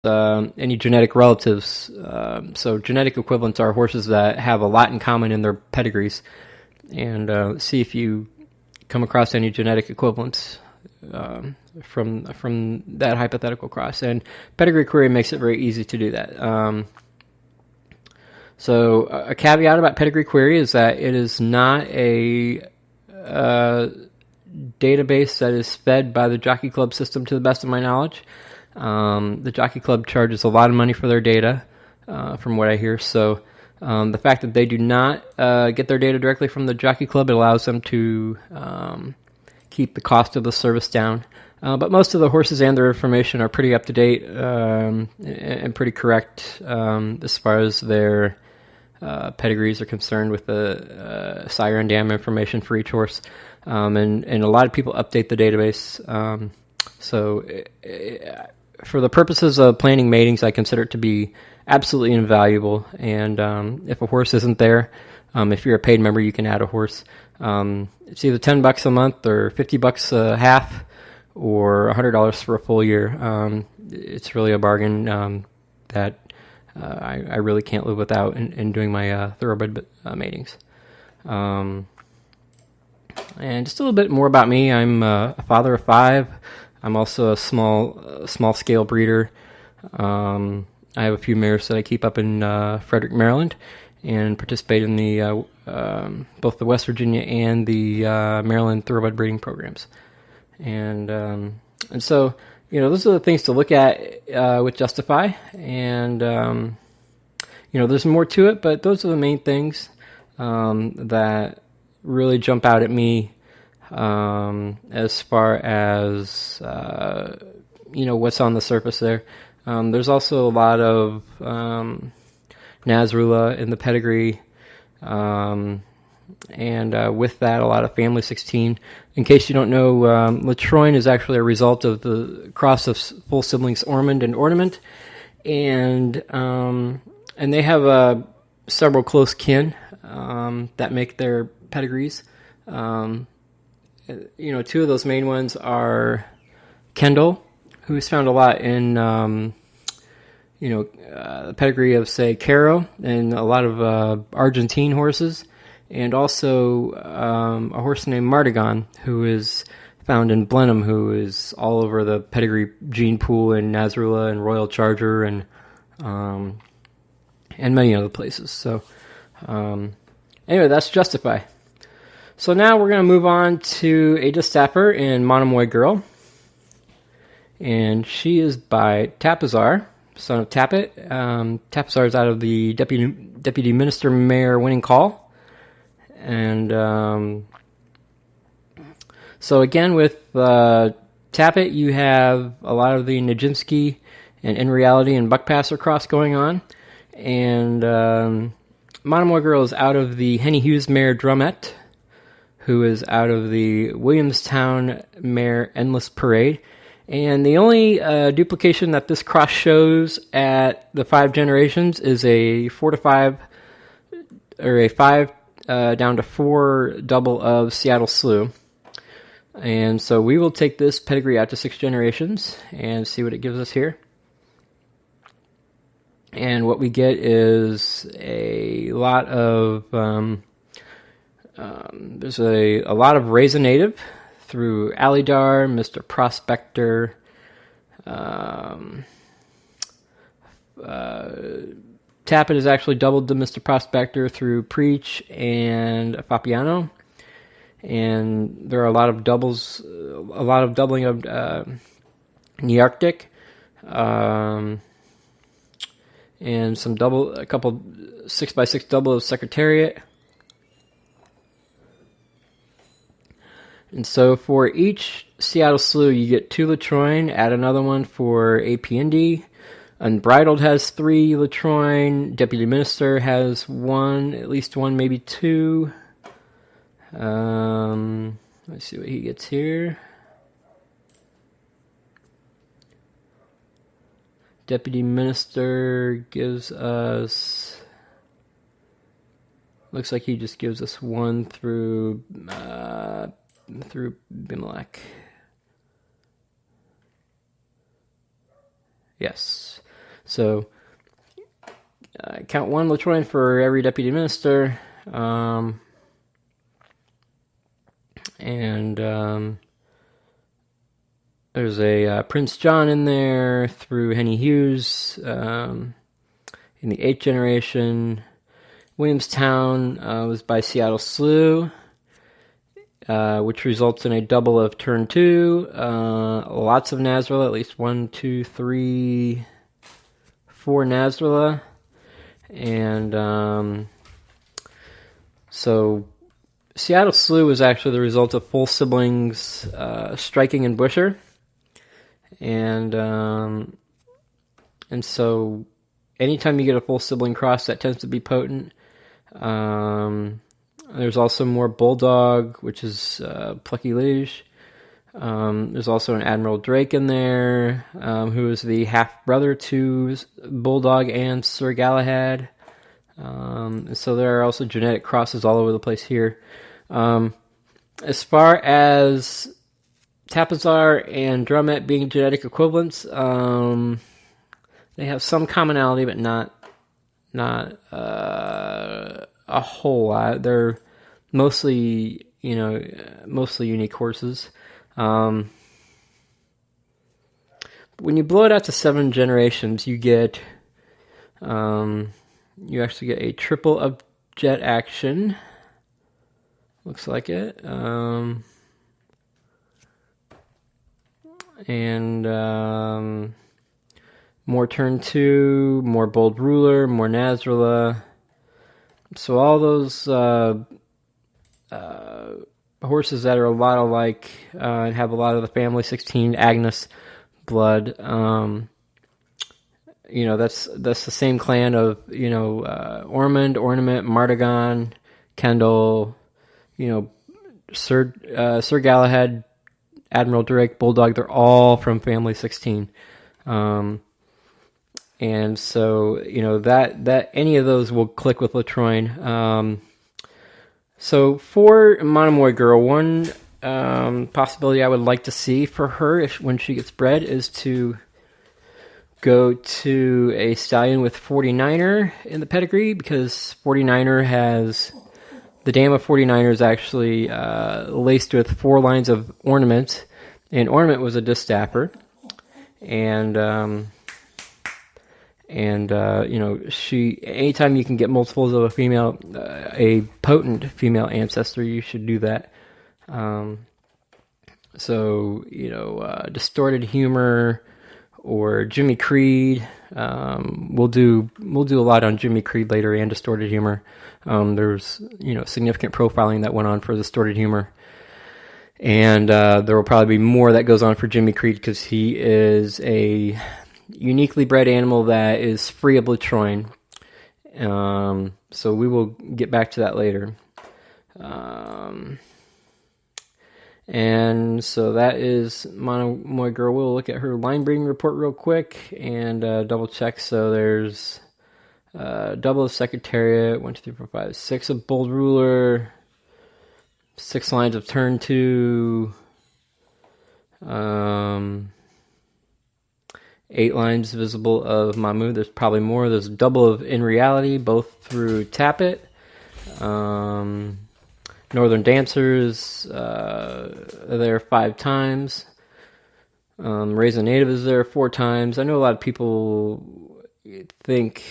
any genetic relatives. So genetic equivalents are horses that have a lot in common in their pedigrees, and see if you come across any genetic equivalents from that hypothetical cross. And Pedigree Query makes it very easy to do that. So a caveat about Pedigree Query is that it is not a database that is fed by the Jockey Club system, to the best of my knowledge. The Jockey Club charges a lot of money for their data, from what I hear. So the fact that they do not get their data directly from the Jockey Club, it allows them to keep the cost of the service down. But most of the horses and their information are pretty up to date and pretty correct as far as their pedigrees are concerned, with the sire and dam information for each horse. And a lot of people update the database. So for the purposes of planning matings, I consider it to be absolutely invaluable. And if a horse isn't there, if you're a paid member, you can add a horse. It's either $10 a month or $50 a half, or $100 for a full year. It's really a bargain that I really can't live without in doing my thoroughbred matings. And just a little bit more about me. I'm a father of 5. I'm also a small scale breeder. I have a few mares that I keep up in Frederick, Maryland, and participate in the both the West Virginia and the Maryland thoroughbred breeding programs. And so, those are the things to look at with Justify. And there's more to it, but those are the main things that really jump out at me as far as what's on the surface there. There's also a lot of Nazrula in the pedigree, and with that, a lot of Family 16. In case you don't know, Latroin is actually a result of the cross of full siblings Ormond and Ornament, and they have several close kin that make their pedigrees. Two of those main ones are Kendall, who is found a lot in the pedigree of, say, Caro and a lot of Argentine horses, and also a horse named Mardigan, who is found in Blenheim, who is all over the pedigree gene pool in Nazrula and Royal Charger and many other places. So anyway, that's Justify. So now we're going to move on to a Staffer in Monomoy Girl. And she is by Tapazar, son of Tappet. Tapazar is out of the Deputy Minister Mayor Winning Call. And so again, with Tappet, you have a lot of the Nijinsky and In Reality and Buckpasser cross going on. And Monomoy Girl is out of the Henny Hughes mare Drumette, who is out of the Williamstown mare Endless Parade. And the only duplication that this cross shows at the 5 generations is a 4 to 5, or a 5 down to 4 double of Seattle Slew. And so we will take this pedigree out to 6 generations and see what it gives us here. And what we get is a lot of there's a lot of Raisin Native through Alidar, Mr. Prospector, Tappet is actually doubled to Mr. Prospector through Preach and Fapiano. And there are a lot of doubling of Nearctic, and a couple 6x6 double of Secretariat. And so for each Seattle Slew, you get 2 Latroin, add another one for AP&D. Unbridled has 3 Latroin. Deputy Minister has 1, at least 1, maybe 2. Let's see what he gets here. Deputy Minister gives us... looks like he just gives us 1 through Bimelech. Yes. So count 1 Latroin for every deputy minister. There's a Prince John in there through Henny Hughes in the 8th generation. Williamstown was by Seattle Slew, which results in a double of turn 2. Lots of Nazrilla, at least 1, 2, 3, 4 Nazrilla. And so Seattle Slew was actually the result of full siblings striking in Busher. And so anytime you get a full sibling cross, that tends to be potent. There's also more Bulldog, which is Plucky Liege. There's also an Admiral Drake in there, who is the half-brother to Bulldog and Sir Galahad. So there are also genetic crosses all over the place here. As far as Tapazar and Drumet being genetic equivalents, they have some commonality, but not a whole lot. They're mostly unique horses. When you blow it out to 7 generations, you actually get a triple of jet action. Looks like it. And more turn 2, more Bold Ruler, more Nazrilla. So all those horses that are a lot alike and have a lot of the family 16 Agnes blood. That's the same clan of Ormond, Ornament, Martagon, Kendall. Sir Galahad, Admiral Drake, Bulldog. They're all from family 16. And so, that any of those will click with Latroin. So for Monomoy Girl, one possibility I would like to see for her when she gets bred is to go to a stallion with 49er in the pedigree, because 49er has... The dam of 49er is actually laced with 4 lines of Ornament, and Ornament was a Distapper. She, anytime you can get multiples of a female, a potent female ancestor, you should do that. Distorted Humor or Jimmy Creed. We'll do a lot on Jimmy Creed later and Distorted Humor. There's significant profiling that went on for Distorted Humor. And there will probably be more that goes on for Jimmy Creed, because he is a uniquely bred animal that is free of Latroin. So we will get back to that later. And so that is Monomoy Girl. We'll look at her line breeding report real quick and double check. So there's double of Secretariat, 1, 2, 3, 4, 5, 6 of Bold Ruler, 6 lines of turn 2, 8 lines visible of Mamu. There's probably more. There's double of In Reality, both through Tappet. Northern Dancers, there 5 times. Raisin Native is there 4 times. I know a lot of people think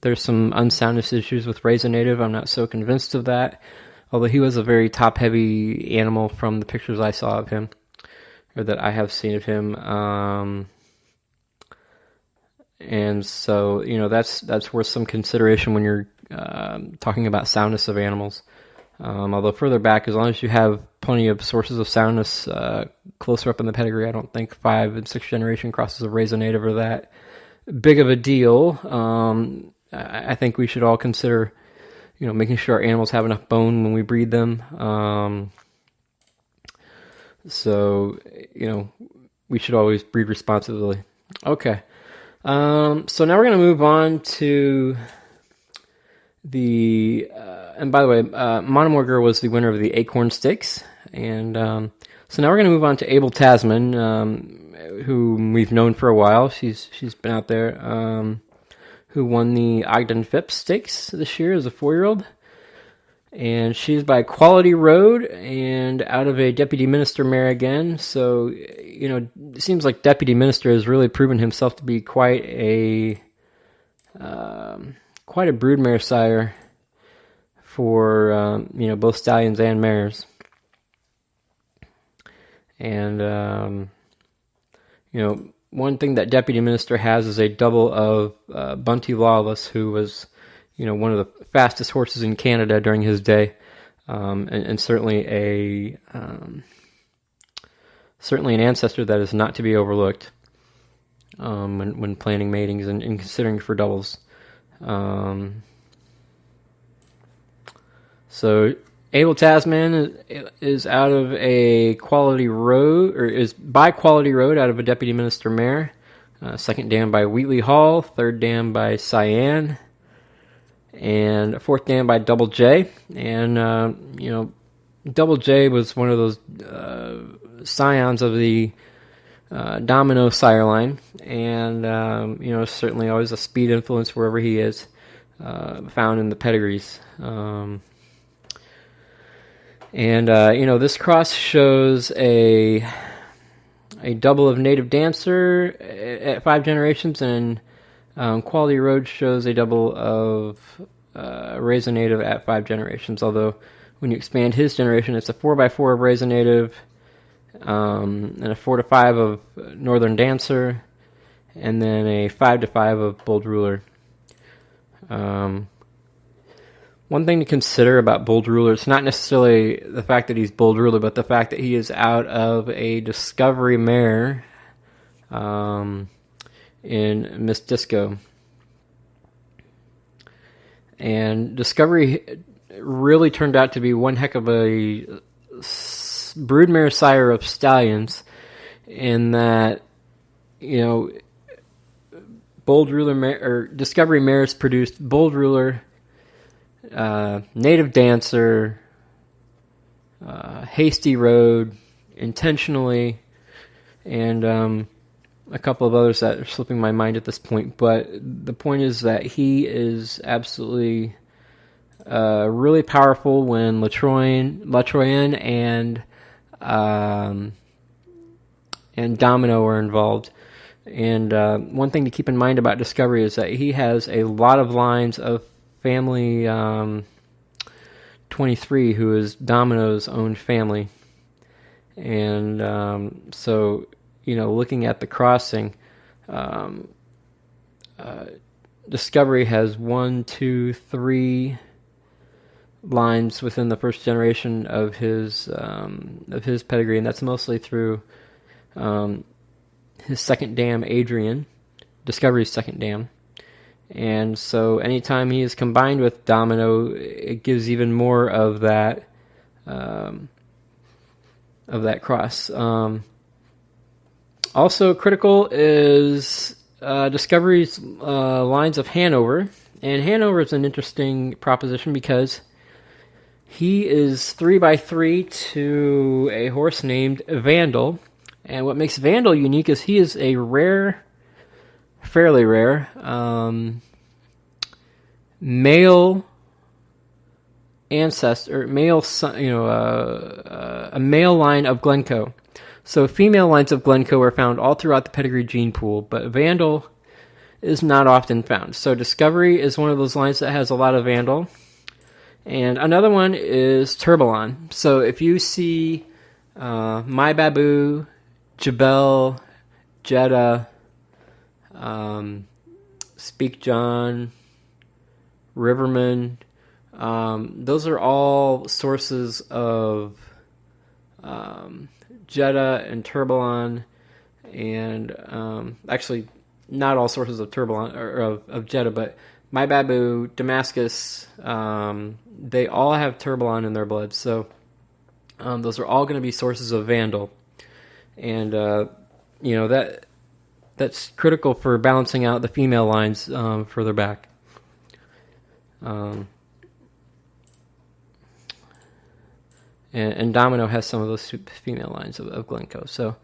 there's some unsoundness issues with Raisin Native. I'm not so convinced of that, although he was a very top-heavy animal from the pictures I saw of him, or that I have seen of him. And so, that's worth some consideration when you're talking about soundness of animals. Although further back, as long as you have plenty of sources of soundness closer up in the pedigree, I don't think 5 and 6 generation crosses of Raisin Native are that big of a deal. I think we should all consider, making sure our animals have enough bone when we breed them. So, we should always breed responsibly. Okay. So now we're going to move on to and by the way, Monomoy Girl was the winner of the Acorn Stakes, and So now we're going to move on to Abel Tasman, who we've known for a while. She's been out there, who won the Ogden Phipps Stakes this year as a 4-year-old. And she's by Quality Road and out of a Deputy Minister mare again. So, it seems like Deputy Minister has really proven himself to be quite a broodmare sire for, both stallions and mares. And, one thing that Deputy Minister has is a double of Bunty Lawless, who was, one of the fastest horses in Canada during his day, and certainly certainly an ancestor that is not to be overlooked when planning matings and considering for doubles. So Abel Tasman is out of a Quality Road, or is by Quality Road out of a Deputy Minister mare. Second dam by Wheatley Hall, third dam by Cyan, and fourth dam by Double J. And, Double J was one of those scions of the Domino sire line, and, certainly always a speed influence wherever he is, found in the pedigrees. This cross shows a double of Native Dancer at 5 generations, and Quality Road shows a double of Raisin Native at 5 generations, although when you expand his generation, it's a 4x4 of Raisin Native, and a 4-5 of Northern Dancer, and then a 5-5 of Bold Ruler. One thing to consider about Bold Ruler, it's not necessarily the fact that he's Bold Ruler, but the fact that he is out of a Discovery mare in Miss Disco. And Discovery really turned out to be one heck of a broodmare sire of stallions, in that, Bold Ruler or Discovery mares produced Bold Ruler, Native Dancer, Hasty Road, Intentionally, and a couple of others that are slipping my mind at this point. But the point is that he is absolutely really powerful when Latroyan and Domino are involved. And one thing to keep in mind about Discovery is that he has a lot of lines of family 23, who is Domino's own family. And so, looking at the crossing, Discovery has 1, 2, 3 lines within the first generation of his pedigree, and that's mostly through his second dam, Adrian, Discovery's second dam. And so anytime he is combined with Domino, it gives even more of that cross. Also critical is Discovery's lines of Hanover. And Hanover is an interesting proposition because he is 3x3 to a horse named Vandal. And what makes Vandal unique is he is a fairly rare male ancestor, a male line of Glencoe. So female lines of Glencoe are found all throughout the pedigree gene pool, but Vandal is not often found. So Discovery is one of those lines that has a lot of Vandal. And another one is Turbalon. So if you see My Babu, Jabel, Jeddah, Speak John, Riverman, those are all sources of Jeddah and Turbalon, and actually not all sources of Turbalon or of Jeddah, but My Babu, Damascus, they all have Turbalon in their blood. So those are all going to be sources of Vandal, and that's critical for balancing out the female lines further back. and Domino has some of those female lines of Glencoe. So